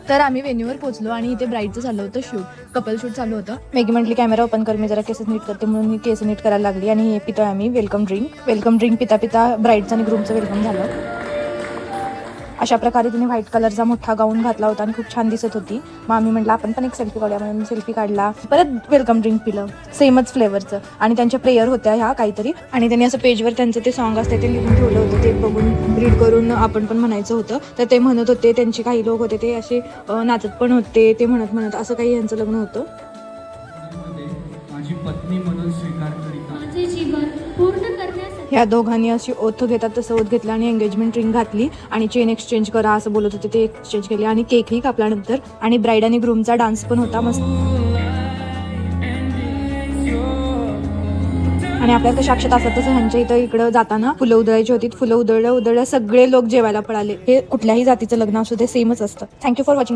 तर आम्ही वेन्यूवर पोहोचलो आणि इथे ब्राईडचं चाललं होतं शूट, कपल शूट चालू होतं. मेगी म्हटली कॅमेरा ओपन कर, मी जरा केस नीट करते, म्हणून मी केस नीट करायला लागली. आणि हे पितोय आम्ही वेलकम ड्रिंक पिता पिता ब्राईडचं आणि ग्रूमचं वेलकम झालं. अशा प्रकारे तिने व्हाईट कलरचा मोठा गाऊन घातला होता आणि खूप छान दिसत होती. मग आम्ही म्हटलं आपण पण एक सेल्फी काढूया, म्हणून सेल्फी काढला. परत वेलकम ड्रिंक पिलं सेमच फ्लेवरचं. आणि त्यांच्या प्रेयर होत्या ह्या काहीतरी, आणि त्यांनी असं पेजवर त्यांचं ते सॉन्ग असते ते लिहून ठेवलं होतं. ते बघून रीड करून आपण पण म्हणायचं होतं. तर ते म्हणत होते, त्यांचे काही लोक होते ते असे नाचत पण होते, ते म्हणत असं काही यांचं लग्न होतं. माझी पत्नी म्हणून स्वीकार करीत माझे जीवन पूर्ण करण्यासाठी ह्या दोघांनी अशी ओथ घेतात तसं ओथ घेतलं आणि एंगेजमेंट रिंग घातली आणि चेन एक्सचेंज करा असं बोलत होते, ते एक्सचेंज केली आणि केकही कापल्यानंतर. आणि ब्राईड आणि ग्रूमचा डान्स पण होता मस्त. आणि आपल्याला साक्षात असत तसं ह्यांच्या इथं इकडं जाताना फुलं उधळायची होती. फुलं उधळल्या सगळे लोक जेवायला पळाले. हे कुठल्याही जातीचं लग्न असू दे सेमच असतं. Thank you for watching.